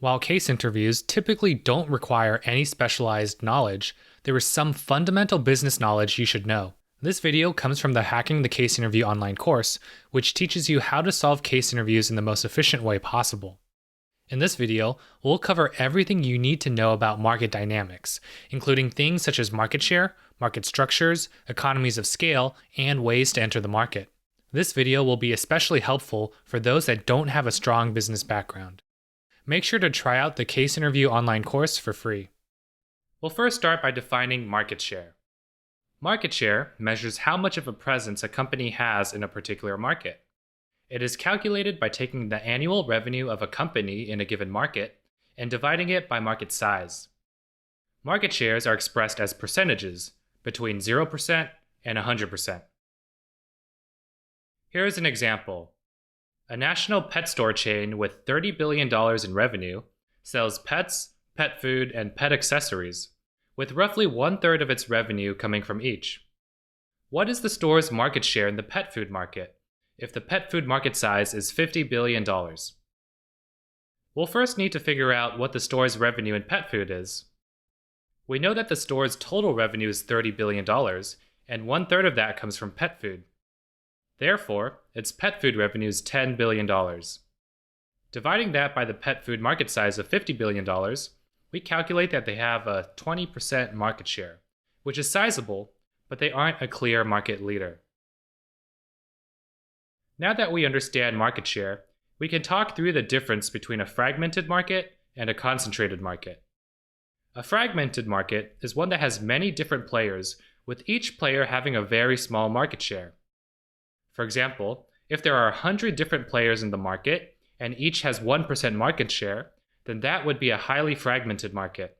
While case interviews typically don't require any specialized knowledge, there is some fundamental business knowledge you should know. This video comes from the Hacking the Case Interview online course, which teaches you how to solve case interviews in the most efficient way possible. In this video, we'll cover everything you need to know about market dynamics, including things such as market share, market structures, economies of scale, and ways to enter the market. This video will be especially helpful for those that don't have a strong business background. Make sure to try out the Case Interview online course for free. We'll first start by defining market share. Market share measures how much of a presence a company has in a particular market. It is calculated by taking the annual revenue of a company in a given market and dividing it by market size. Market shares are expressed as percentages, between 0% and 100%. Here is an example. A national pet store chain with $30 billion in revenue sells pets, pet food, and pet accessories, with roughly 1/3 of its revenue coming from each. What is the store's market share in the pet food market if the pet food market size is $50 billion? We'll first need to figure out what the store's revenue in pet food is. We know that the store's total revenue is $30 billion, and 1/3 of that comes from pet food. Therefore, its pet food revenue is $10 billion. Dividing that by the pet food market size of $50 billion, we calculate that they have a 20% market share, which is sizable, but they aren't a clear market leader. Now that we understand market share, we can talk through the difference between a fragmented market and a concentrated market. A fragmented market is one that has many different players, with each player having a very small market share. For example, if there are 100 different players in the market and each has 1% market share, then that would be a highly fragmented market.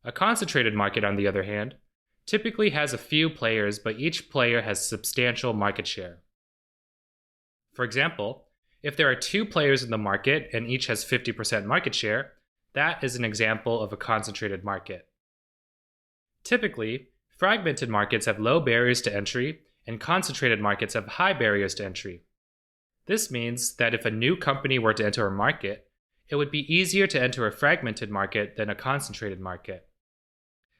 A concentrated market, on the other hand, typically has a few players, but each player has substantial market share. For example, if there are 2 players in the market and each has 50% market share, that is an example of a concentrated market. Typically, fragmented markets have low barriers to entry, and concentrated markets have high barriers to entry. This means that if a new company were to enter a market, it would be easier to enter a fragmented market than a concentrated market.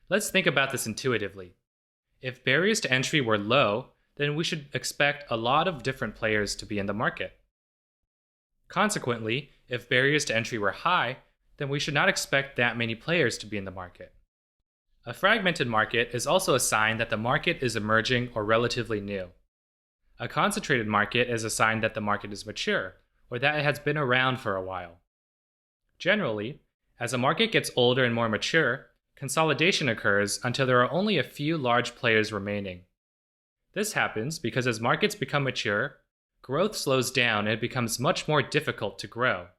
Let's think about this intuitively. If barriers to entry were low, then we should expect a lot of different players to be in the market. Consequently, if barriers to entry were high, then we should not expect that many players to be in the market. A fragmented market is also a sign that the market is emerging or relatively new. A concentrated market is a sign that the market is mature, or that it has been around for a while. Generally, as a market gets older and more mature, consolidation occurs until there are only a few large players remaining. This happens because as markets become mature, growth slows down and it becomes much more difficult to grow.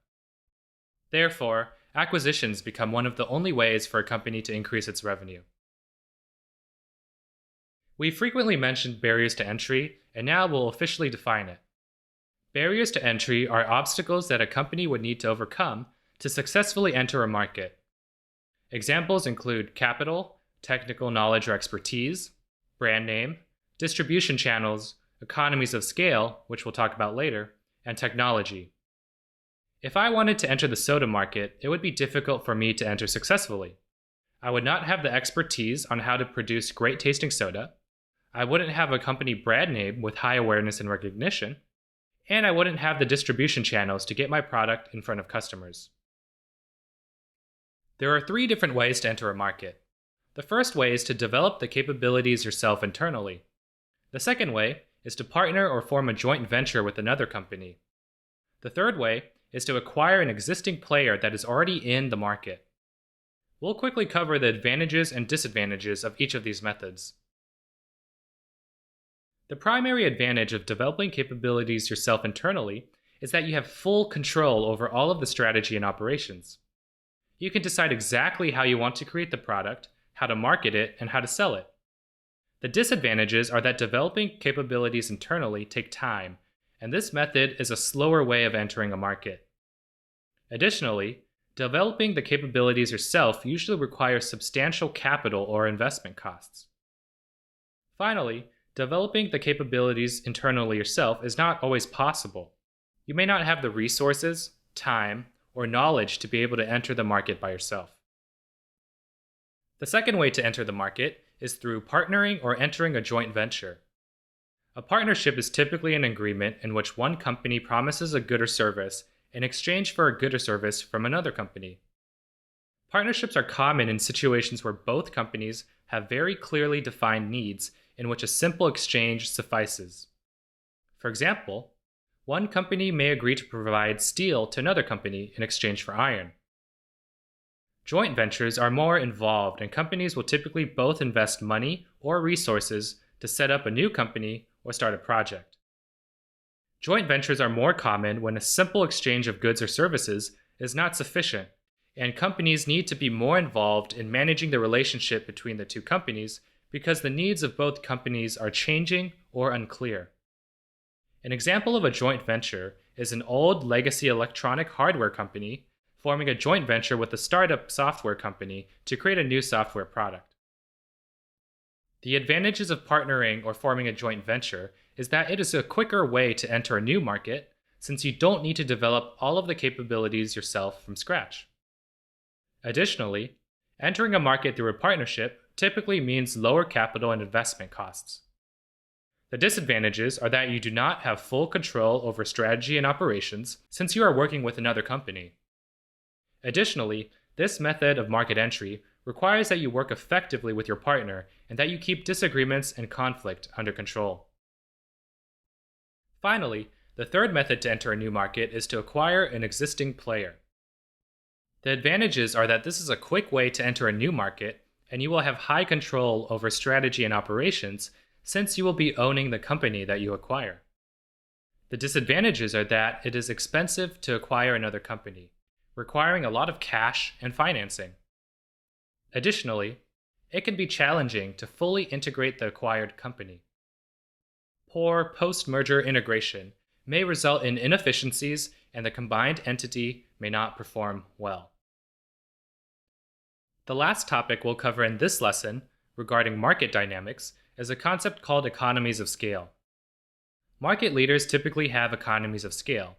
Therefore, acquisitions become one of the only ways for a company to increase its revenue. We frequently mentioned barriers to entry, and now we'll officially define it. Barriers to entry are obstacles that a company would need to overcome to successfully enter a market. Examples include capital, technical knowledge or expertise, brand name, distribution channels, economies of scale, which we'll talk about later, and technology. If I wanted to enter the soda market, it would be difficult for me to enter successfully. I would not have the expertise on how to produce great tasting soda, I wouldn't have a company brand name with high awareness and recognition, and I wouldn't have the distribution channels to get my product in front of customers. There are 3 different ways to enter a market. The first way is to develop the capabilities yourself internally. The second way is to partner or form a joint venture with another company. The third way is to acquire an existing player that is already in the market. We'll quickly cover the advantages and disadvantages of each of these methods. The primary advantage of developing capabilities yourself internally is that you have full control over all of the strategy and operations. You can decide exactly how you want to create the product, how to market it, and how to sell it. The disadvantages are that developing capabilities internally take time, and this method is a slower way of entering a market. Additionally, developing the capabilities yourself usually requires substantial capital or investment costs. Finally, developing the capabilities internally yourself is not always possible. You may not have the resources, time, or knowledge to be able to enter the market by yourself. The second way to enter the market is through partnering or entering a joint venture. A partnership is typically an agreement in which one company promises a good or service in exchange for a good or service from another company. Partnerships are common in situations where both companies have very clearly defined needs in which a simple exchange suffices. For example, one company may agree to provide steel to another company in exchange for iron. Joint ventures are more involved, and companies will typically both invest money or resources to set up a new company or start a project. Joint ventures are more common when a simple exchange of goods or services is not sufficient, and companies need to be more involved in managing the relationship between the two companies because the needs of both companies are changing or unclear. An example of a joint venture is an old legacy electronic hardware company forming a joint venture with a startup software company to create a new software product. The advantages of partnering or forming a joint venture is that it is a quicker way to enter a new market since you don't need to develop all of the capabilities yourself from scratch. Additionally, entering a market through a partnership typically means lower capital and investment costs. The disadvantages are that you do not have full control over strategy and operations since you are working with another company. Additionally, this method of market entry requires that you work effectively with your partner and that you keep disagreements and conflict under control. Finally, the third method to enter a new market is to acquire an existing player. The advantages are that this is a quick way to enter a new market, and you will have high control over strategy and operations since you will be owning the company that you acquire. The disadvantages are that it is expensive to acquire another company, requiring a lot of cash and financing. Additionally, it can be challenging to fully integrate the acquired company. Poor post-merger integration may result in inefficiencies, and the combined entity may not perform well. The last topic we'll cover in this lesson regarding market dynamics is a concept called economies of scale. Market leaders typically have economies of scale,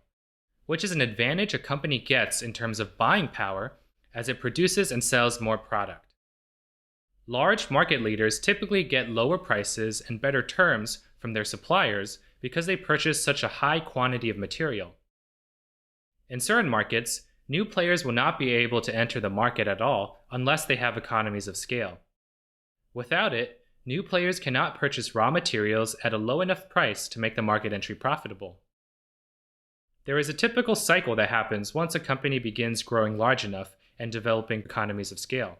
which is an advantage a company gets in terms of buying power as it produces and sells more product. Large market leaders typically get lower prices and better terms from their suppliers because they purchase such a high quantity of material. In certain markets, new players will not be able to enter the market at all unless they have economies of scale. Without it, new players cannot purchase raw materials at a low enough price to make the market entry profitable. There is a typical cycle that happens once a company begins growing large enough and developing economies of scale.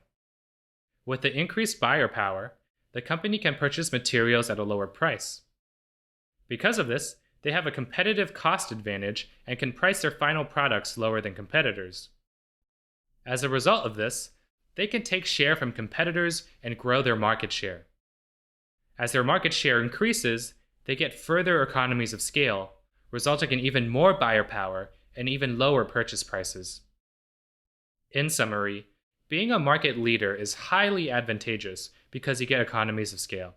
With the increased buyer power, the company can purchase materials at a lower price. Because of this, they have a competitive cost advantage and can price their final products lower than competitors. As a result of this, they can take share from competitors and grow their market share. As their market share increases, they get further economies of scale, resulting in even more buyer power and even lower purchase prices. In summary, being a market leader is highly advantageous because you get economies of scale.